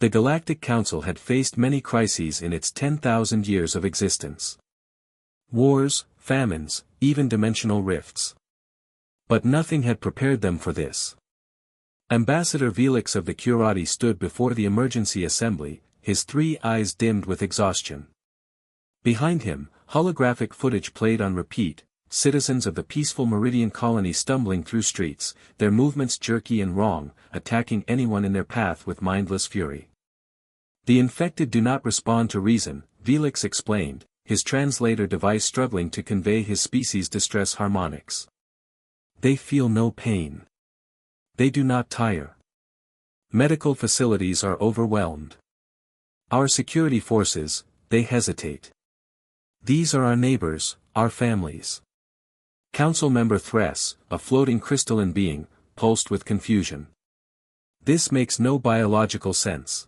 The Galactic Council had faced many crises in its 10,000 years of existence. Wars, famines, even dimensional rifts. But nothing had prepared them for this. Ambassador Velix of the Curati stood before the emergency assembly, his 3 eyes dimmed with exhaustion. Behind him, holographic footage played on repeat, citizens of the peaceful Meridian colony stumbling through streets, their movements jerky and wrong, attacking anyone in their path with mindless fury. The infected do not respond to reason, Velix explained, his translator device struggling to convey his species' distress harmonics. They feel no pain. They do not tire. Medical facilities are overwhelmed. Our security forces, they hesitate. These are our neighbors, our families. Council member Thress, a floating crystalline being, pulsed with confusion. This makes no biological sense.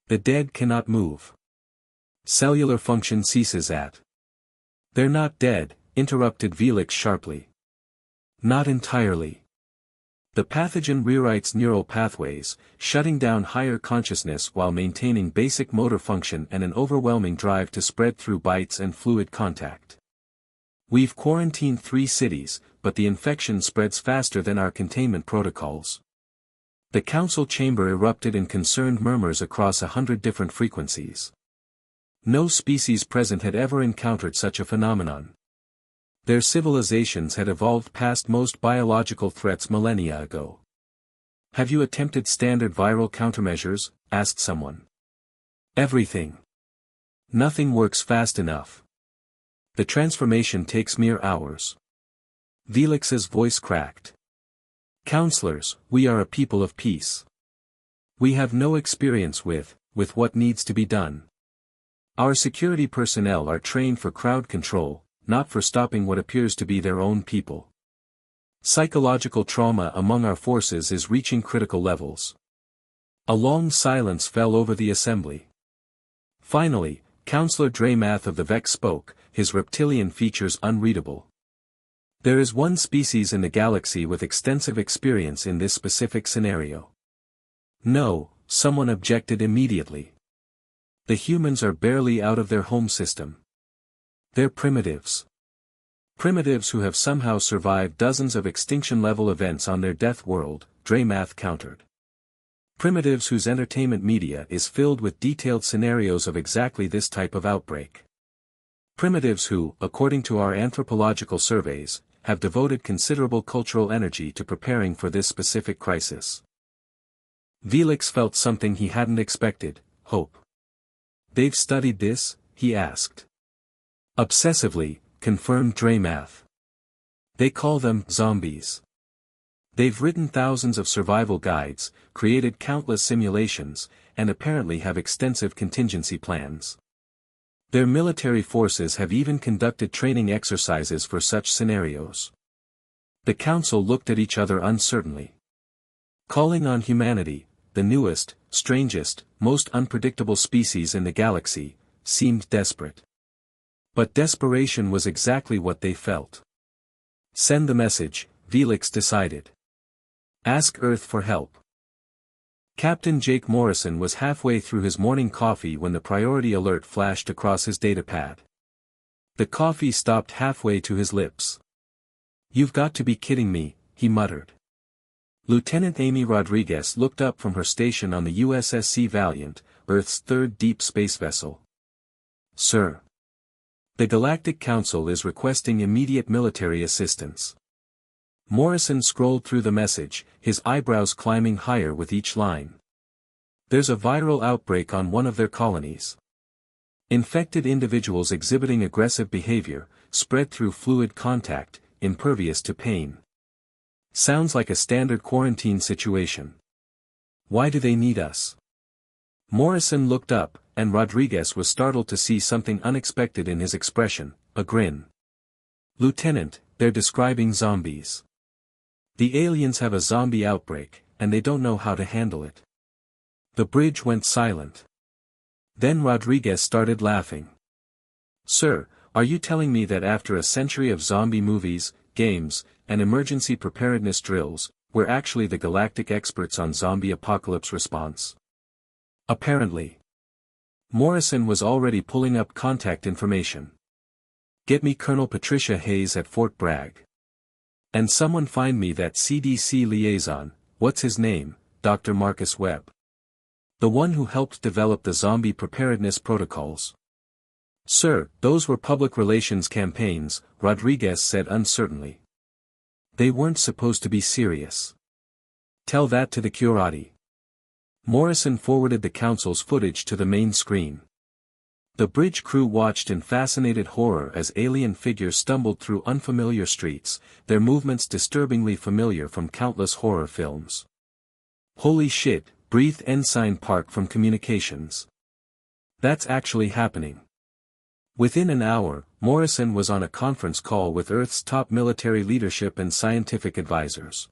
The dead cannot move. Cellular function ceases at. They're not dead, interrupted Velix sharply. Not entirely. The pathogen rewrites neural pathways, shutting down higher consciousness while maintaining basic motor function and an overwhelming drive to spread through bites and fluid contact. We've quarantined 3 cities, but the infection spreads faster than our containment protocols. The council chamber erupted in concerned murmurs across 100 different frequencies. No species present had ever encountered such a phenomenon. Their civilizations had evolved past most biological threats millennia ago. Have you attempted standard viral countermeasures? Asked someone. Everything. Nothing works fast enough. The transformation takes mere hours. Velix's voice cracked. Counselors, we are a people of peace. We have no experience with what needs to be done. Our security personnel are trained for crowd control, not for stopping what appears to be their own people. Psychological trauma among our forces is reaching critical levels. A long silence fell over the assembly. Finally, Counselor Dramath of the Vex spoke, his reptilian features unreadable. There is one species in the galaxy with extensive experience in this specific scenario. No, someone objected immediately. The humans are barely out of their home system. They're primitives. Primitives who have somehow survived dozens of extinction-level events on their death world, Dramath countered. Primitives whose entertainment media is filled with detailed scenarios of exactly this type of outbreak. Primitives who, according to our anthropological surveys, have devoted considerable cultural energy to preparing for this specific crisis. Velix felt something he hadn't expected, hope. They've studied this? He asked. Obsessively, confirmed Dramath. They call them zombies. They've written thousands of survival guides, created countless simulations, and apparently have extensive contingency plans. Their military forces have even conducted training exercises for such scenarios. The council looked at each other uncertainly. Calling on humanity, the newest, strangest, most unpredictable species in the galaxy, seemed desperate. But desperation was exactly what they felt. Send the message, Velix decided. Ask Earth for help. Captain Jake Morrison was halfway through his morning coffee when the priority alert flashed across his datapad. The coffee stopped halfway to his lips. You've got to be kidding me, he muttered. Lieutenant Amy Rodriguez looked up from her station on the USS Valiant, Earth's 3rd deep space vessel. Sir. The Galactic Council is requesting immediate military assistance. Morrison scrolled through the message, his eyebrows climbing higher with each line. There's a viral outbreak on one of their colonies. Infected individuals exhibiting aggressive behavior, spread through fluid contact, impervious to pain. Sounds like a standard quarantine situation. Why do they need us? Morrison looked up, and Rodriguez was startled to see something unexpected in his expression, a grin. Lieutenant, they're describing zombies. The aliens have a zombie outbreak, and they don't know how to handle it. The bridge went silent. Then Rodriguez started laughing. Sir, are you telling me that after a century of zombie movies, games, and emergency preparedness drills, we're actually the galactic experts on zombie apocalypse response? Apparently. Morrison was already pulling up contact information. Get me Colonel Patricia Hayes at Fort Bragg. And someone find me that CDC liaison, what's his name, Dr. Marcus Webb. The one who helped develop the zombie preparedness protocols. Sir, those were public relations campaigns, Rodriguez said uncertainly. They weren't supposed to be serious. Tell that to the Curati. Morrison forwarded the council's footage to the main screen. The bridge crew watched in fascinated horror as alien figures stumbled through unfamiliar streets, their movements disturbingly familiar from countless horror films. Holy shit, breathed Ensign Park from communications. That's actually happening. Within an hour, Morrison was on a conference call with Earth's top military leadership and scientific advisors.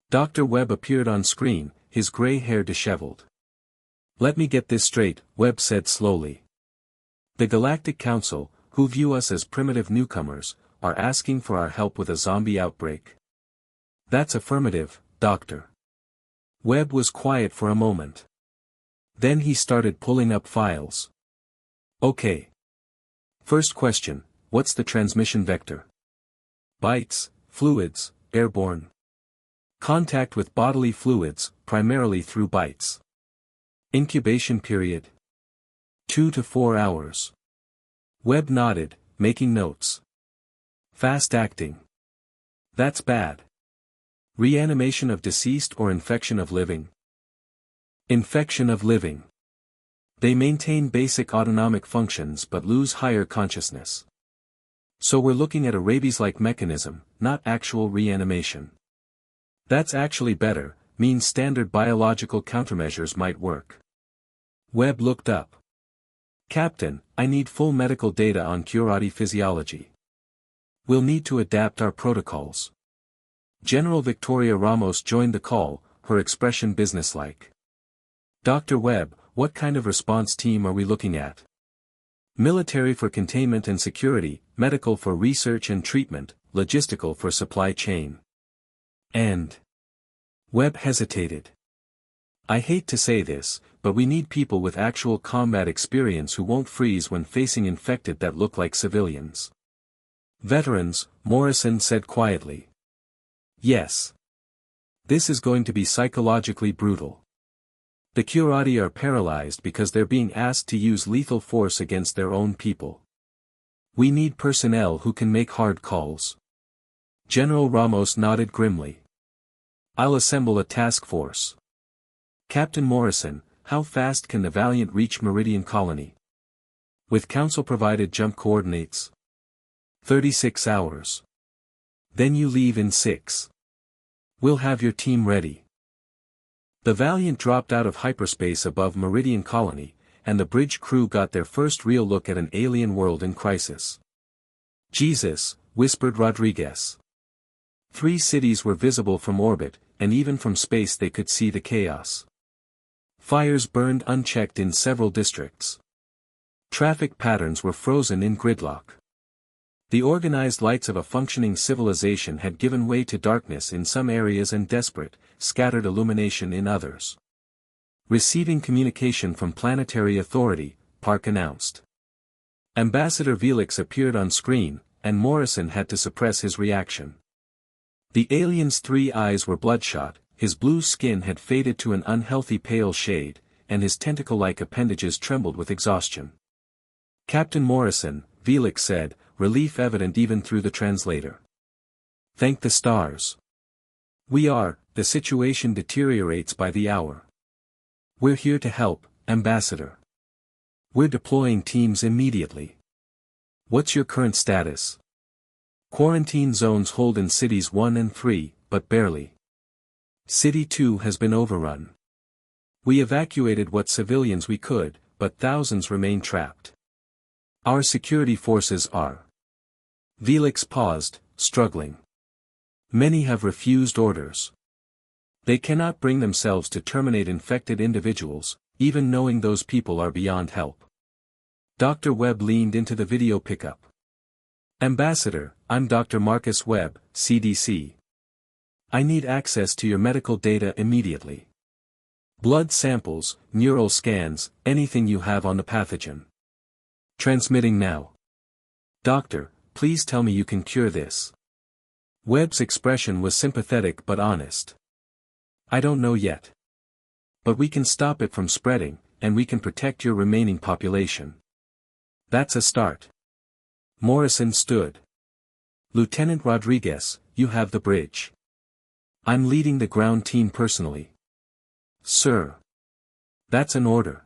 Dr. Webb appeared on screen, his gray hair disheveled. Let me get this straight, Webb said slowly. The Galactic Council, who view us as primitive newcomers, are asking for our help with a zombie outbreak. That's affirmative, Doctor. Webb was quiet for a moment. Then he started pulling up files. Okay. First question, what's the transmission vector? Bites, fluids, airborne. Contact with bodily fluids, primarily through bites. Incubation period. 2 to 4 hours. Webb nodded, making notes. Fast acting. That's bad. Reanimation of deceased or infection of living? Infection of living. They maintain basic autonomic functions but lose higher consciousness. So we're looking at a rabies-like mechanism, not actual reanimation. That's actually better, means standard biological countermeasures might work. Webb looked up. Captain, I need full medical data on Curati physiology. We'll need to adapt our protocols. General Victoria Ramos joined the call, her expression businesslike. Dr. Webb, what kind of response team are we looking at? Military for containment and security, medical for research and treatment, logistical for supply chain. And Webb hesitated. I hate to say this, but we need people with actual combat experience who won't freeze when facing infected that look like civilians. Veterans, Morrison said quietly. Yes. This is going to be psychologically brutal. The Curati are paralyzed because they're being asked to use lethal force against their own people. We need personnel who can make hard calls. General Ramos nodded grimly. I'll assemble a task force. Captain Morrison, how fast can the Valiant reach Meridian Colony? With Council-provided jump coordinates? 36 hours. Then you leave in 6. We'll have your team ready. The Valiant dropped out of hyperspace above Meridian Colony, and the bridge crew got their first real look at an alien world in crisis. Jesus, whispered Rodriguez. 3 cities were visible from orbit, and even from space they could see the chaos. Fires burned unchecked in several districts. Traffic patterns were frozen in gridlock. The organized lights of a functioning civilization had given way to darkness in some areas and desperate, scattered illumination in others. Receiving communication from Planetary Authority, Park announced. Ambassador Velix appeared on screen, and Morrison had to suppress his reaction. The alien's 3 eyes were bloodshot, his blue skin had faded to an unhealthy pale shade, and his tentacle-like appendages trembled with exhaustion. Captain Morrison, Velix said, relief evident even through the translator. Thank the stars. The situation deteriorates by the hour. We're here to help, Ambassador. We're deploying teams immediately. What's your current status? Quarantine zones hold in cities 1 and 3, but barely. City 2 has been overrun. We evacuated what civilians we could, but thousands remain trapped. Our security forces are. Velix paused, struggling. Many have refused orders. They cannot bring themselves to terminate infected individuals, even knowing those people are beyond help. Dr. Webb leaned into the video pickup. Ambassador, I'm Dr. Marcus Webb, CDC. I need access to your medical data immediately. Blood samples, neural scans, anything you have on the pathogen. Transmitting now. Doctor, please tell me you can cure this. Webb's expression was sympathetic but honest. I don't know yet. But we can stop it from spreading, and we can protect your remaining population. That's a start. Morrison stood. Lieutenant Rodriguez, you have the bridge. I'm leading the ground team personally. Sir. That's an order.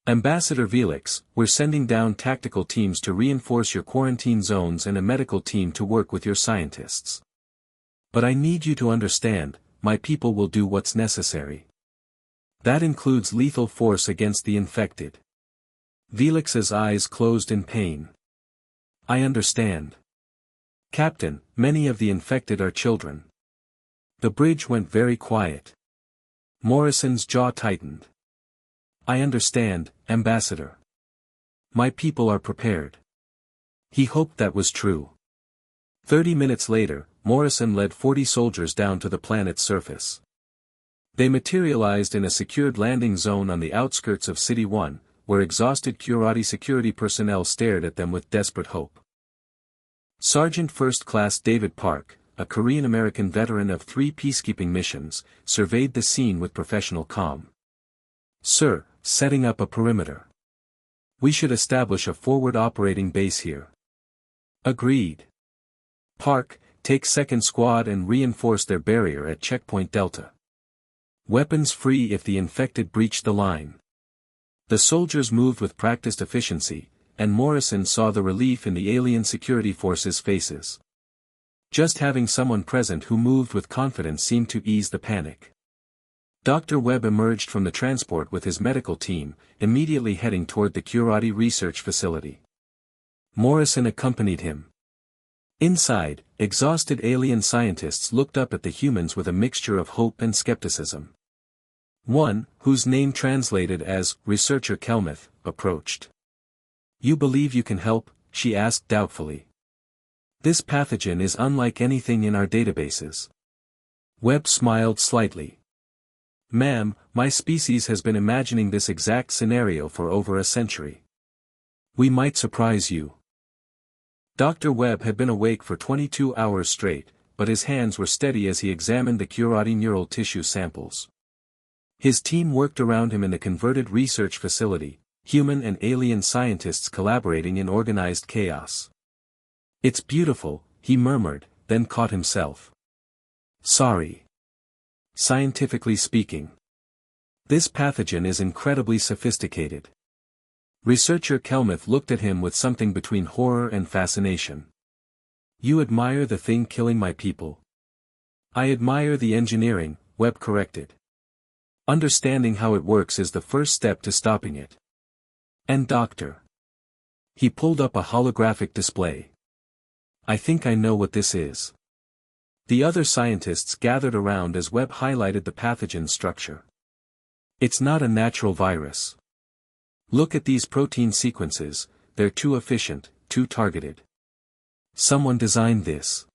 Ambassador Felix, we're sending down tactical teams to reinforce your quarantine zones and a medical team to work with your scientists. But I need you to understand, my people will do what's necessary. That includes lethal force against the infected. Felix's eyes closed in pain. I understand. Captain, many of the infected are children. The bridge went very quiet. Morrison's jaw tightened. I understand, Ambassador. My people are prepared. He hoped that was true. 30 minutes later, Morrison led 40 soldiers down to the planet's surface. They materialized in a secured landing zone on the outskirts of City 1, where exhausted Curati security personnel stared at them with desperate hope. Sergeant First Class David Park, a Korean-American veteran of 3 peacekeeping missions, surveyed the scene with professional calm. Sir, setting up a perimeter. We should establish a forward operating base here. Agreed. Park, take 2nd Squad and reinforce their barrier at Checkpoint Delta. Weapons free if the infected breach the line. The soldiers moved with practiced efficiency, and Morrison saw the relief in the alien security forces' faces. Just having someone present who moved with confidence seemed to ease the panic. Dr. Webb emerged from the transport with his medical team, immediately heading toward the Curati research facility. Morrison accompanied him. Inside, exhausted alien scientists looked up at the humans with a mixture of hope and skepticism. One, whose name translated as Researcher Kelmuth, approached. You believe you can help? She asked doubtfully. This pathogen is unlike anything in our databases. Webb smiled slightly. Ma'am, my species has been imagining this exact scenario for over a century. We might surprise you. Dr. Webb had been awake for 22 hours straight, but his hands were steady as he examined the Curati neural tissue samples. His team worked around him in the converted research facility, human and alien scientists collaborating in organized chaos. It's beautiful, he murmured, then caught himself. Sorry. Scientifically speaking. This pathogen is incredibly sophisticated. Researcher Kelmuth looked at him with something between horror and fascination. You admire the thing killing my people? I admire the engineering, Webb corrected. Understanding how it works is the first step to stopping it. And Doctor. He pulled up a holographic display. I think I know what this is. The other scientists gathered around as Webb highlighted the pathogen's structure. It's not a natural virus. Look at these protein sequences, they're too efficient, too targeted. Someone designed this.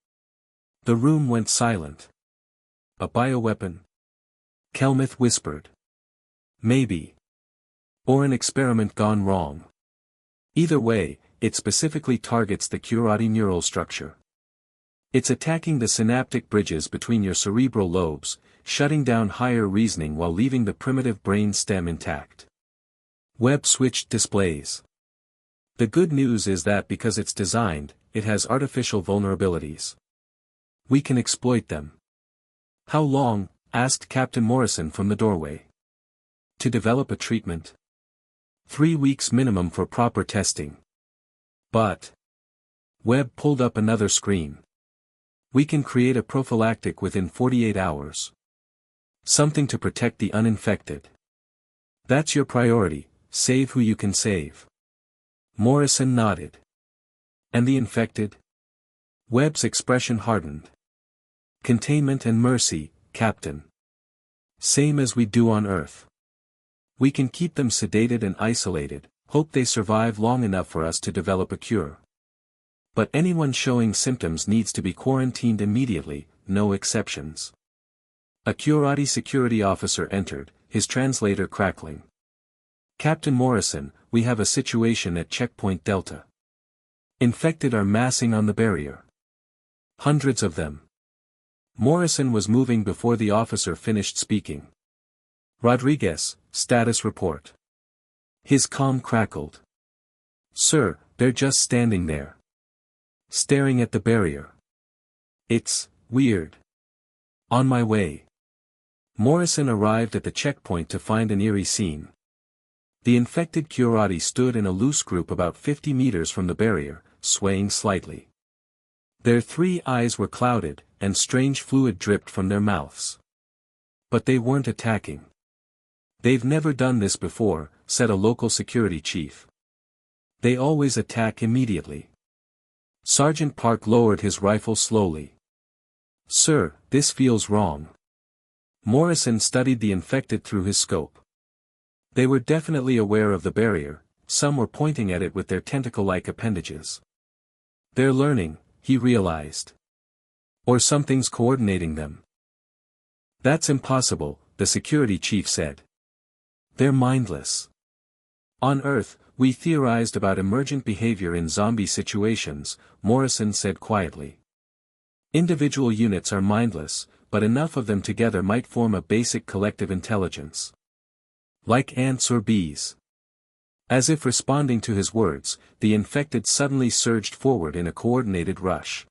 The room went silent. A bioweapon? Kelmuth whispered. Maybe. Or an experiment gone wrong. Either way, it specifically targets the Curati neural structure. It's attacking the synaptic bridges between your cerebral lobes, shutting down higher reasoning while leaving the primitive brain stem intact. Webb switched displays. The good news is that because it's designed, it has artificial vulnerabilities. We can exploit them. How long? Asked Captain Morrison from the doorway. To develop a treatment? 3 weeks minimum for proper testing. But. Webb pulled up another screen. We can create a prophylactic within 48 hours. Something to protect the uninfected. That's your priority, save who you can save. Morrison nodded. And the infected? Webb's expression hardened. Containment and mercy, Captain. Same as we do on Earth. We can keep them sedated and isolated, hope they survive long enough for us to develop a cure. But anyone showing symptoms needs to be quarantined immediately, no exceptions. A Curati security officer entered, his translator crackling. "Captain Morrison, we have a situation at Checkpoint Delta. Infected are massing on the barrier. Hundreds of them." Morrison was moving before the officer finished speaking. "Rodriguez, status report." His comm crackled. "Sir, they're just standing there. Staring at the barrier. It's weird. On my way." Morrison arrived at the checkpoint to find an eerie scene. The infected Curati stood in a loose group about 50 meters from the barrier, swaying slightly. Their 3 eyes were clouded, and strange fluid dripped from their mouths. But they weren't attacking. "They've never done this before," said a local security chief. "They always attack immediately." Sergeant Park lowered his rifle slowly. "Sir, this feels wrong." Morrison studied the infected through his scope. They were definitely aware of the barrier, some were pointing at it with their tentacle-like appendages. "They're learning," he realized. "Or something's coordinating them." "That's impossible," the security chief said. "They're mindless." "On Earth, we theorized about emergent behavior in zombie situations," Morrison said quietly. "Individual units are mindless, but enough of them together might form a basic collective intelligence. Like ants or bees." As if responding to his words, the infected suddenly surged forward in a coordinated rush.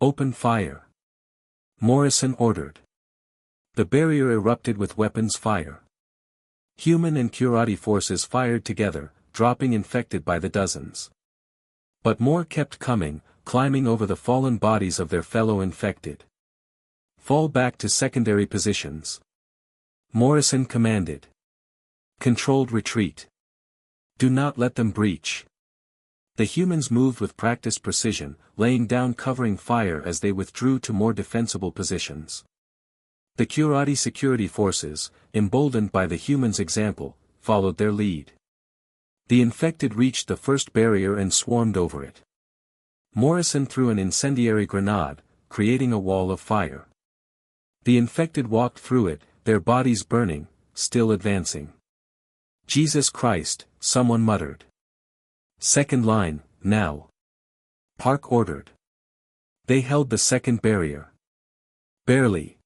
"Open fire," Morrison ordered. The barrier erupted with weapons fire. Human and Curati forces fired together, dropping infected by the dozens. But more kept coming, climbing over the fallen bodies of their fellow infected. "Fall back to secondary positions," Morrison commanded. "Controlled retreat. Do not let them breach." The humans moved with practiced precision, laying down covering fire as they withdrew to more defensible positions. The Curati security forces, emboldened by the humans' example, followed their lead. The infected reached the first barrier and swarmed over it. Morrison threw an incendiary grenade, creating a wall of fire. The infected walked through it, their bodies burning, still advancing. "Jesus Christ," someone muttered. "Second line, now," Park ordered. They held the second barrier. Barely.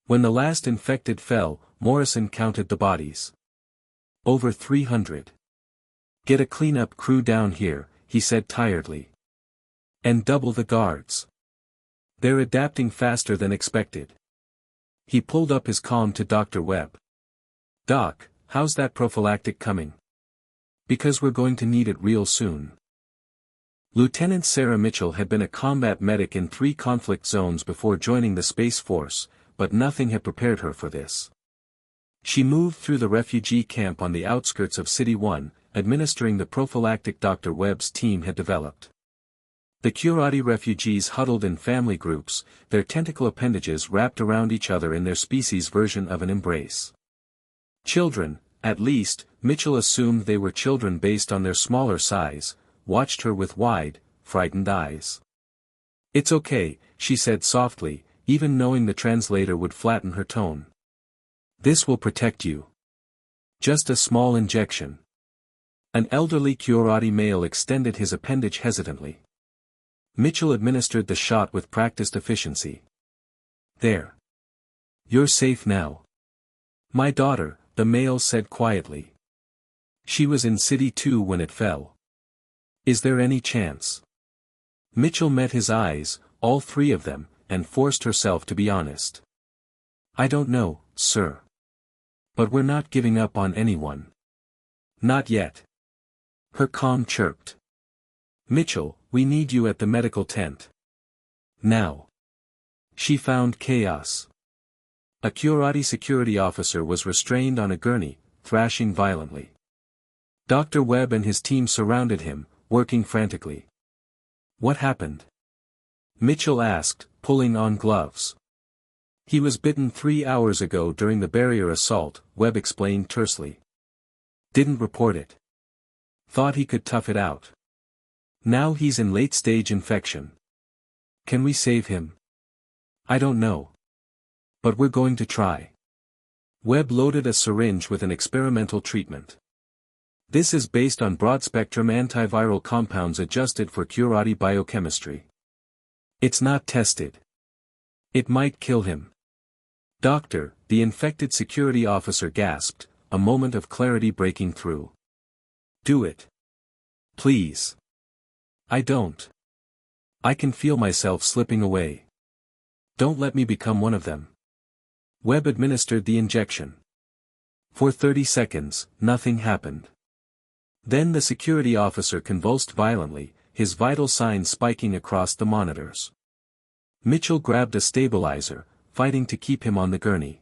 When the last infected fell, Morrison counted the bodies. Over 300. "Get a cleanup crew down here," he said tiredly. "And double the guards. They're adapting faster than expected." He pulled up his comm to Dr. Webb. "Doc, how's that prophylactic coming? Because we're going to need it real soon." Lieutenant Sarah Mitchell had been a combat medic in 3 conflict zones before joining the Space Force, but nothing had prepared her for this. She moved through the refugee camp on the outskirts of City 1, administering the prophylactic Dr. Webb's team had developed. The Curati refugees huddled in family groups, their tentacle appendages wrapped around each other in their species' version of an embrace. Children, at least, Mitchell assumed they were children based on their smaller size, watched her with wide, frightened eyes. "It's okay," she said softly, even knowing the translator would flatten her tone. "This will protect you. Just a small injection." An elderly Curati male extended his appendage hesitantly. Mitchell administered the shot with practiced efficiency. "There. You're safe now." "My daughter," the male said quietly. "She was in City 2 when it fell. Is there any chance?" Mitchell met his eyes, all 3 of them, and forced herself to be honest. "I don't know, sir. But we're not giving up on anyone. Not yet." Her comm chirped. "Mitchell, we need you at the medical tent. Now." She found chaos. A Curati security officer was restrained on a gurney, thrashing violently. Dr. Webb and his team surrounded him, working frantically. "What happened?" Mitchell asked, pulling on gloves. "He was bitten 3 hours ago during the barrier assault," Webb explained tersely. "Didn't report it. Thought he could tough it out. Now he's in late-stage infection. Can we save him?" "I don't know. But we're going to try." Webb loaded a syringe with an experimental treatment. This is based on broad-spectrum antiviral compounds adjusted for Curati biochemistry. It's not tested. It might kill him. Doctor, the infected security officer gasped, a moment of clarity breaking through. Do it. Please. I don't. I can feel myself slipping away. Don't let me become one of them. Webb administered the injection. For 30 seconds, nothing happened. Then the security officer convulsed violently, his vital signs spiking across the monitors. Mitchell grabbed a stabilizer, fighting to keep him on the gurney.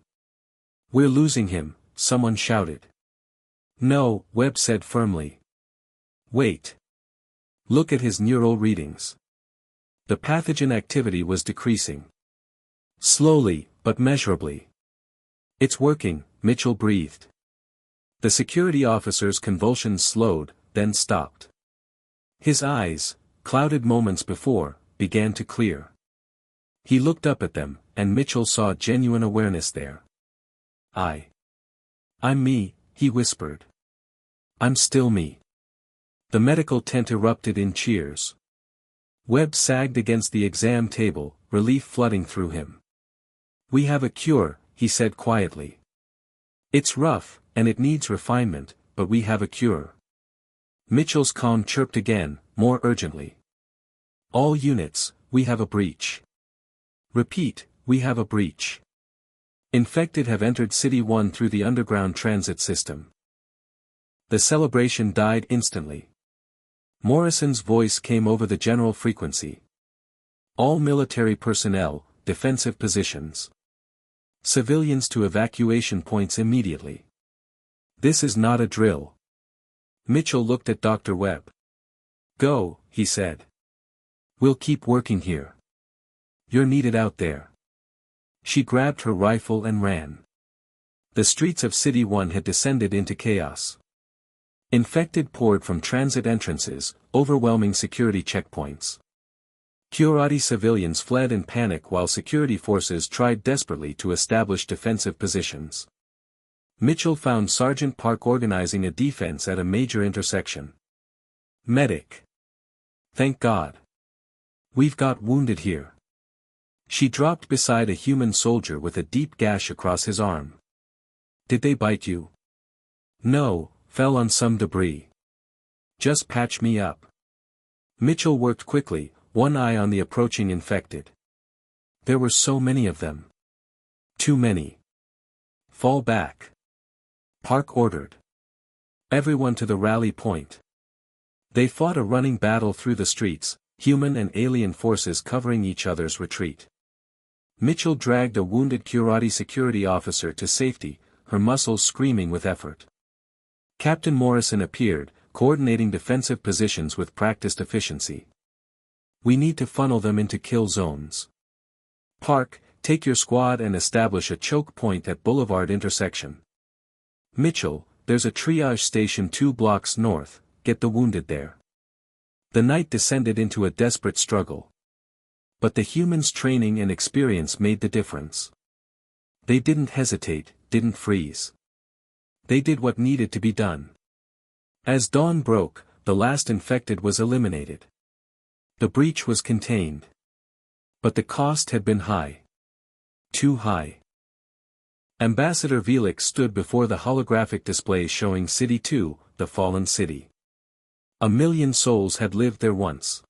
We're losing him, someone shouted. No, Webb said firmly. Wait. Look at his neural readings. The pathogen activity was decreasing. Slowly, but measurably. It's working, Mitchell breathed. The security officer's convulsions slowed, then stopped. His eyes, clouded moments before, began to clear. He looked up at them, and Mitchell saw genuine awareness there. I'm me, he whispered. I'm still me. The medical tent erupted in cheers. Webb sagged against the exam table, relief flooding through him. We have a cure, he said quietly. It's rough, and it needs refinement, but we have a cure. Mitchell's calm chirped again, more urgently. All units, we have a breach. Repeat, we have a breach. Infected have entered City 1 through the underground transit system. The celebration died instantly. Morrison's voice came over the general frequency. All military personnel, defensive positions. Civilians to evacuation points immediately. This is not a drill. Mitchell looked at Dr. Webb. Go, he said. We'll keep working here. You're needed out there. She grabbed her rifle and ran. The streets of City 1 had descended into chaos. Infected poured from transit entrances, overwhelming security checkpoints. Curati civilians fled in panic while security forces tried desperately to establish defensive positions. Mitchell found Sergeant Park organizing a defense at a major intersection. Medic. Thank God. We've got wounded here. She dropped beside a human soldier with a deep gash across his arm. Did they bite you? No, fell on some debris. Just patch me up. Mitchell worked quickly, one eye on the approaching infected. There were so many of them. Too many. Fall back. Park ordered. Everyone to the rally point. They fought a running battle through the streets, human and alien forces covering each other's retreat. Mitchell dragged a wounded Curati security officer to safety, her muscles screaming with effort. Captain Morrison appeared, coordinating defensive positions with practiced efficiency. We need to funnel them into kill zones. Park, take your squad and establish a choke point at Boulevard intersection. Mitchell, there's a triage station 2 blocks north, get the wounded there. The night descended into a desperate struggle. But the humans' training and experience made the difference. They didn't hesitate, didn't freeze. They did what needed to be done. As dawn broke, the last infected was eliminated. The breach was contained. But the cost had been high. Too high. Ambassador Velix stood before the holographic display showing City 2, the fallen city. 1 million souls had lived there once.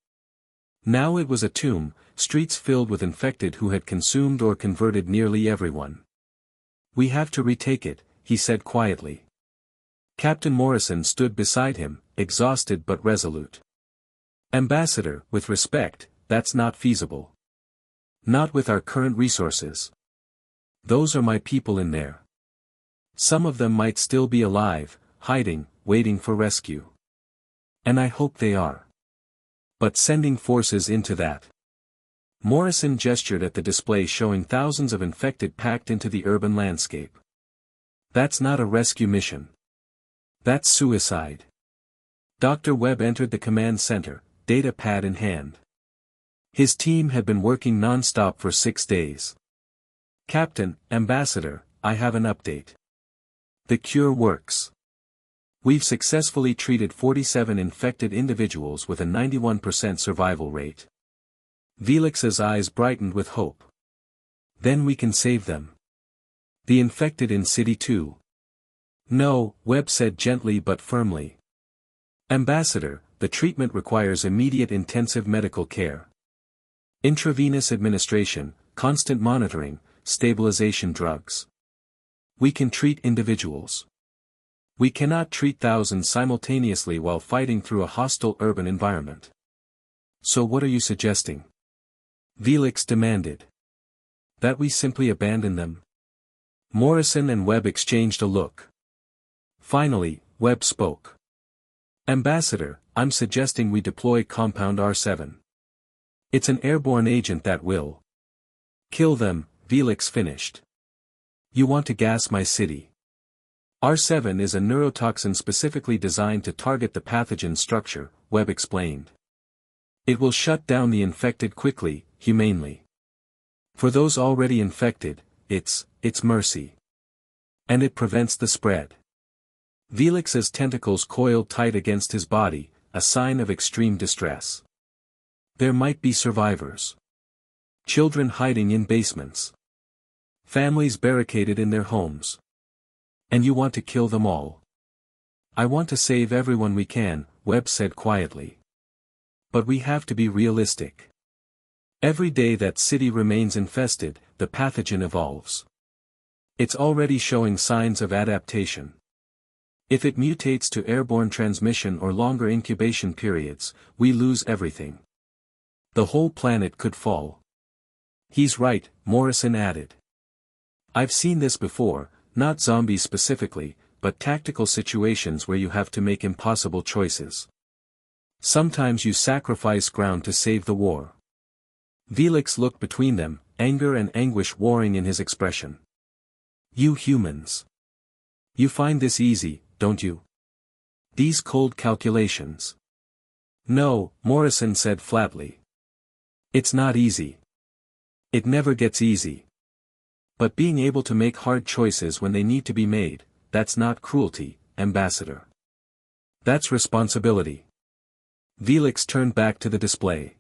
Now it was a tomb, streets filled with infected who had consumed or converted nearly everyone. We have to retake it, he said quietly. Captain Morrison stood beside him, exhausted but resolute. Ambassador, with respect, that's not feasible. Not with our current resources. Those are my people in there. Some of them might still be alive, hiding, waiting for rescue. And I hope they are. But sending forces into that. Morrison gestured at the display showing thousands of infected packed into the urban landscape. That's not a rescue mission. That's suicide. Dr. Webb entered the command center, data pad in hand. His team had been working non-stop for 6 days. Captain, Ambassador, I have an update. The cure works. We've successfully treated 47 infected individuals with a 91% survival rate. Felix's eyes brightened with hope. Then we can save them. The infected in City 2. No, Webb said gently but firmly. Ambassador, the treatment requires immediate intensive medical care. Intravenous administration, constant monitoring, stabilization drugs. We can treat individuals. We cannot treat thousands simultaneously while fighting through a hostile urban environment. So what are you suggesting? Felix demanded. That we simply abandon them? Morrison and Webb exchanged a look. Finally, Webb spoke. Ambassador, I'm suggesting we deploy Compound R7. It's an airborne agent that will kill them, Felix finished. You want to gas my city. R7 is a neurotoxin specifically designed to target the pathogen structure, Webb explained. It will shut down the infected quickly, humanely. For those already infected, it's mercy. And it prevents the spread. Felix's tentacles coiled tight against his body, a sign of extreme distress. There might be survivors. Children hiding in basements. Families barricaded in their homes. And you want to kill them all. I want to save everyone we can, Webb said quietly. But we have to be realistic. Every day that city remains infested, the pathogen evolves. It's already showing signs of adaptation. If it mutates to airborne transmission or longer incubation periods, we lose everything. The whole planet could fall. He's right, Morrison added. I've seen this before, not zombies specifically, but tactical situations where you have to make impossible choices. Sometimes you sacrifice ground to save the war. Felix looked between them, anger and anguish warring in his expression. You humans. You find this easy, don't you? These cold calculations. No, Morrison said flatly. It's not easy. It never gets easy. But being able to make hard choices when they need to be made, that's not cruelty, Ambassador. That's responsibility. Felix turned back to the display.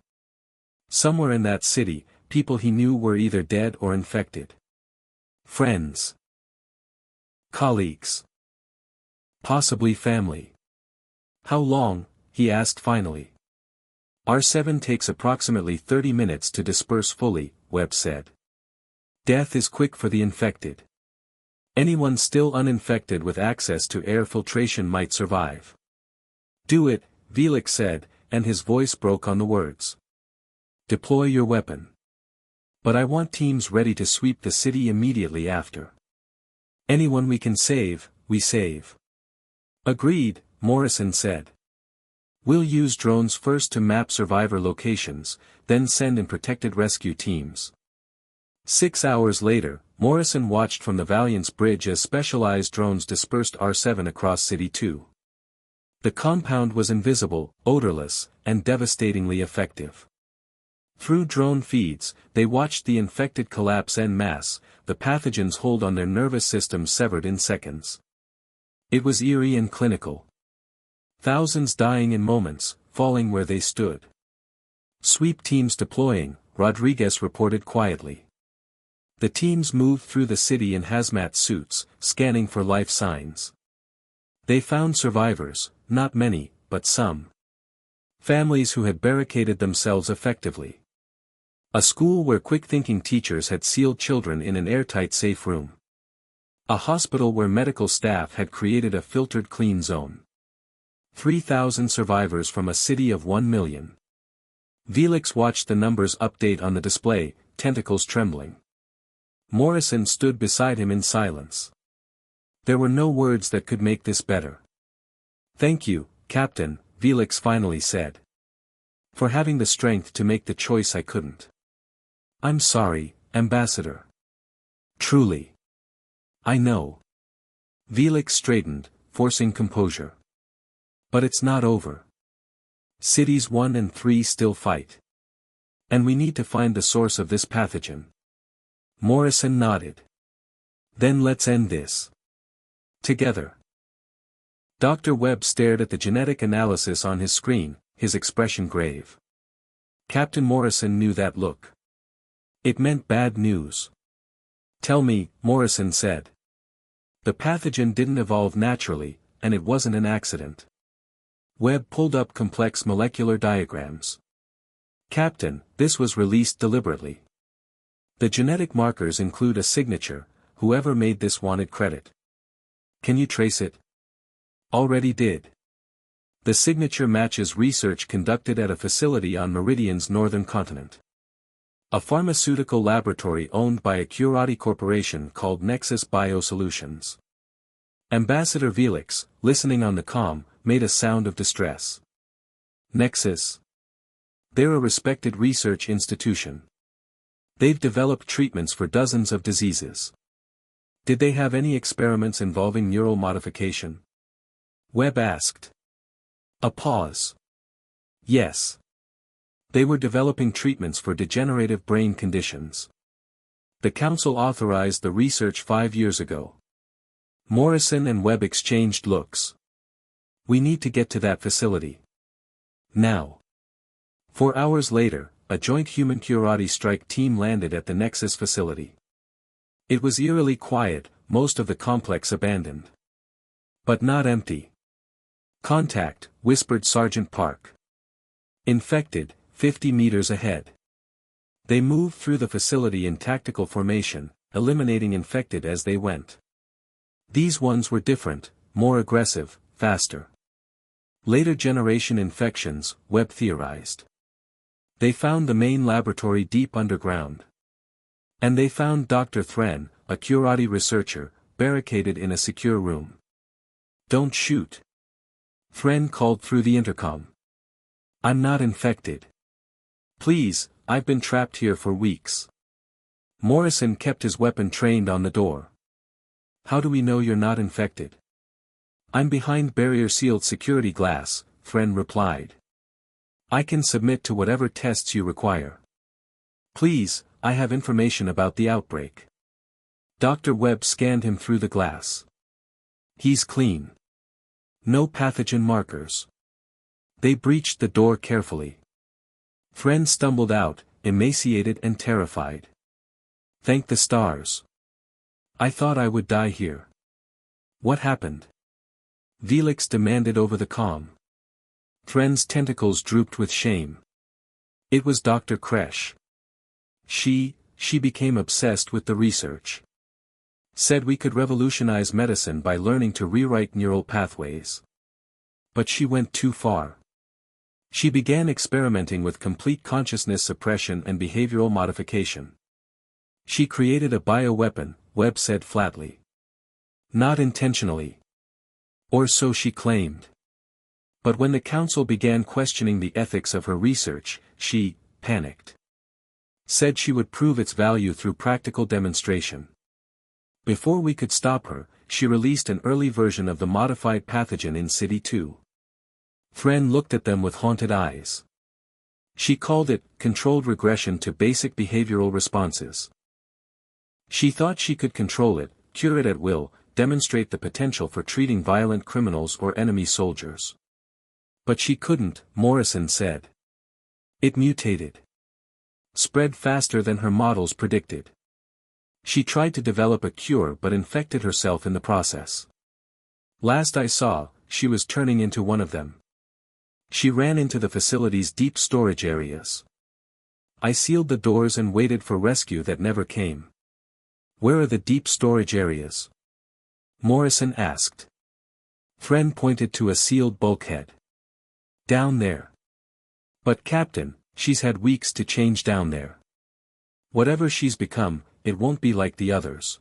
Somewhere in that city, people he knew were either dead or infected. Friends. Colleagues. Possibly family. How long? He asked finally. R7 takes approximately 30 minutes to disperse fully, Webb said. Death is quick for the infected. Anyone still uninfected with access to air filtration might survive. Do it, Felix said, and his voice broke on the words. Deploy your weapon. But I want teams ready to sweep the city immediately after. Anyone we can save, we save. Agreed, Morrison said. We'll use drones first to map survivor locations, then send in protected rescue teams. 6 hours later, Morrison watched from the Valiant's bridge as specialized drones dispersed R7 across City 2. The compound was invisible, odorless, and devastatingly effective. Through drone feeds, they watched the infected collapse en masse, the pathogen's hold on their nervous systems severed in seconds. It was eerie and clinical. Thousands dying in moments, falling where they stood. Sweep teams deploying, Rodriguez reported quietly. The teams moved through the city in hazmat suits, scanning for life signs. They found survivors, not many, but some. Families who had barricaded themselves effectively. A school where quick-thinking teachers had sealed children in an airtight safe room. A hospital where medical staff had created a filtered clean zone. 3,000 survivors from a city of 1 million. Felix watched the numbers update on the display, tentacles trembling. Morrison stood beside him in silence. There were no words that could make this better. Thank you, Captain, Felix finally said. For having the strength to make the choice I couldn't. I'm sorry, Ambassador. Truly. I know. Felix straightened, forcing composure. But it's not over. Cities 1 and 3 still fight. And we need to find the source of this pathogen. Morrison nodded. Then let's end this. Together. Dr. Webb stared at the genetic analysis on his screen, his expression grave. Captain Morrison knew that look. It meant bad news. Tell me, Morrison said. The pathogen didn't evolve naturally, and it wasn't an accident. Webb pulled up complex molecular diagrams. Captain, this was released deliberately. The genetic markers include a signature, whoever made this wanted credit. Can you trace it? Already did. The signature matches research conducted at a facility on Meridian's northern continent. A pharmaceutical laboratory owned by a Curati corporation called Nexus Biosolutions. Ambassador Felix, listening on the comm, made a sound of distress. Nexus. They're a respected research institution. They've developed treatments for dozens of diseases. Did they have any experiments involving neural modification? Webb asked. A pause. Yes. They were developing treatments for degenerative brain conditions. The council authorized the research 5 years ago. Morrison and Webb exchanged looks. We need to get to that facility. Now. 4 hours later, a joint human Curati strike team landed at the Nexus facility. It was eerily quiet, most of the complex abandoned. But not empty. Contact, whispered Sergeant Park. Infected, 50 meters ahead. They moved through the facility in tactical formation, eliminating infected as they went. These ones were different, more aggressive, faster. Later generation infections, Webb theorized. They found the main laboratory deep underground. And they found Dr. Thren, a Curati researcher, barricaded in a secure room. Don't shoot. Thren called through the intercom. I'm not infected. Please, I've been trapped here for weeks. Morrison kept his weapon trained on the door. How do we know you're not infected? I'm behind barrier-sealed security glass, Thren replied. I can submit to whatever tests you require. Please, I have information about the outbreak. Dr. Webb scanned him through the glass. He's clean. No pathogen markers. They breached the door carefully. Thren stumbled out, emaciated and terrified. Thank the stars. I thought I would die here. What happened? Felix demanded over the comm. Thren's tentacles drooped with shame. It was Dr. Kresh. She became obsessed with the research. Said we could revolutionize medicine by learning to rewrite neural pathways. But she went too far. She began experimenting with complete consciousness suppression and behavioral modification. She created a bioweapon, Webb said flatly. Not intentionally. Or so she claimed. But when the council began questioning the ethics of her research, she panicked. Said she would prove its value through practical demonstration. Before we could stop her, she released an early version of the modified pathogen in City 2. Thren looked at them with haunted eyes. She called it controlled regression to basic behavioral responses. She thought she could control it, cure it at will, demonstrate the potential for treating violent criminals or enemy soldiers. But she couldn't, Morrison said. It mutated. Spread faster than her models predicted. She tried to develop a cure but infected herself in the process. Last I saw, she was turning into one of them. She ran into the facility's deep storage areas. I sealed the doors and waited for rescue that never came. Where are the deep storage areas? Morrison asked. Thren pointed to a sealed bulkhead. Down there. But Captain, she's had weeks to change down there. Whatever she's become, it won't be like the others.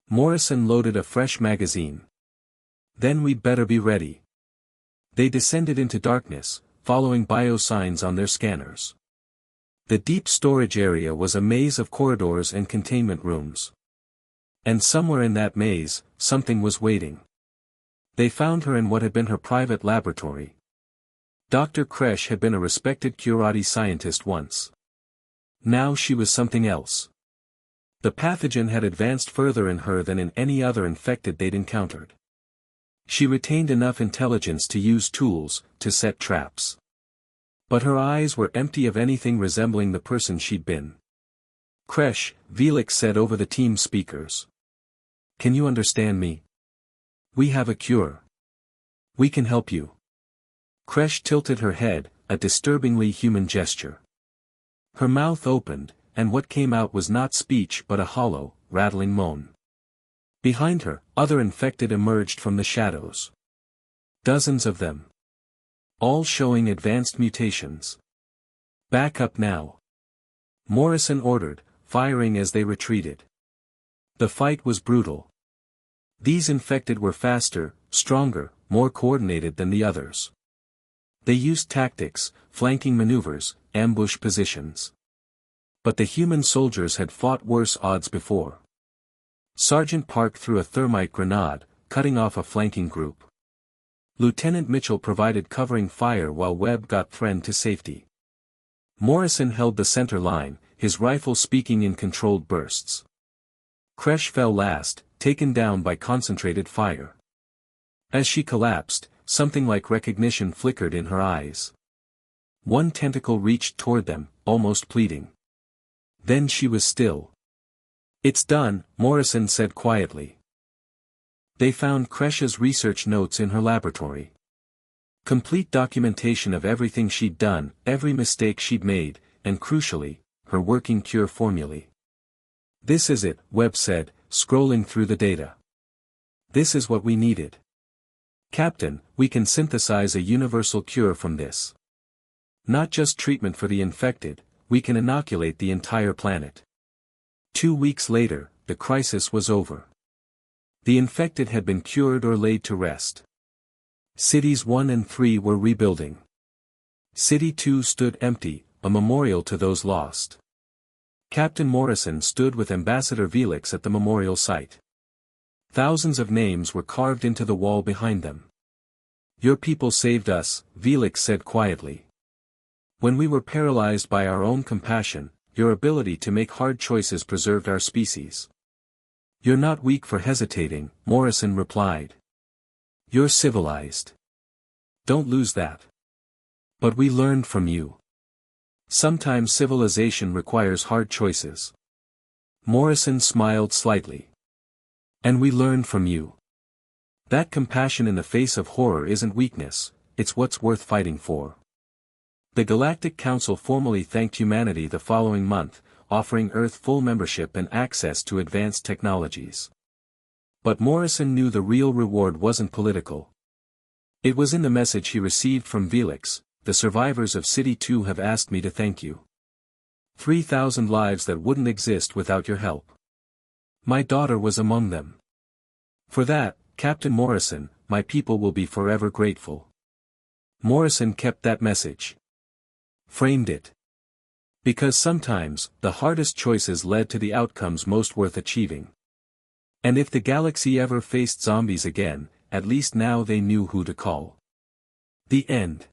Morrison loaded a fresh magazine. Then we'd better be ready. They descended into darkness, following biosigns on their scanners. The deep storage area was a maze of corridors and containment rooms. And somewhere in that maze, something was waiting. They found her in what had been her private laboratory. Dr. Kresh had been a respected Curati scientist once. Now she was something else. The pathogen had advanced further in her than in any other infected they'd encountered. She retained enough intelligence to use tools, to set traps. But her eyes were empty of anything resembling the person she'd been. "Kresh," Velix said over the team's speakers. "Can you understand me? We have a cure. We can help you." Kresh tilted her head, a disturbingly human gesture. Her mouth opened, and what came out was not speech but a hollow, rattling moan. Behind her, other infected emerged from the shadows. Dozens of them. All showing advanced mutations. "Back up now," Morrison ordered, firing as they retreated. The fight was brutal. These infected were faster, stronger, more coordinated than the others. They used tactics, flanking maneuvers, ambush positions. But the human soldiers had fought worse odds before. Sergeant Park threw a thermite grenade, cutting off a flanking group. Lieutenant Mitchell provided covering fire while Webb got Thren to safety. Morrison held the center line, his rifle speaking in controlled bursts. Kresh fell last, taken down by concentrated fire. As she collapsed, something like recognition flickered in her eyes. One tentacle reached toward them, almost pleading. Then she was still. "It's done," Morrison said quietly. They found Kresh's research notes in her laboratory. Complete documentation of everything she'd done, every mistake she'd made, and crucially, her working cure formulae. "This is it," Webb said, scrolling through the data. "This is what we needed. Captain, we can synthesize a universal cure from this. Not just treatment for the infected, we can inoculate the entire planet." 2 weeks later, the crisis was over. The infected had been cured or laid to rest. Cities 1 and 3 were rebuilding. City 2 stood empty, a memorial to those lost. Captain Morrison stood with Ambassador Velix at the memorial site. Thousands of names were carved into the wall behind them. "Your people saved us," Velix said quietly. "When we were paralyzed by our own compassion, your ability to make hard choices preserved our species." "You're not weak for hesitating," Morrison replied. "You're civilized. Don't lose that. But we learned from you. Sometimes civilization requires hard choices." Morrison smiled slightly. "And we learned from you. That compassion in the face of horror isn't weakness, it's what's worth fighting for." The Galactic Council formally thanked humanity the following month, offering Earth full membership and access to advanced technologies. But Morrison knew the real reward wasn't political. It was in the message he received from Velix: "The survivors of City 2 have asked me to thank you. 3,000 lives that wouldn't exist without your help. My daughter was among them. For that, Captain Morrison, my people will be forever grateful." Morrison kept that message. Framed it. Because sometimes, the hardest choices led to the outcomes most worth achieving. And if the galaxy ever faced zombies again, at least now they knew who to call. The end.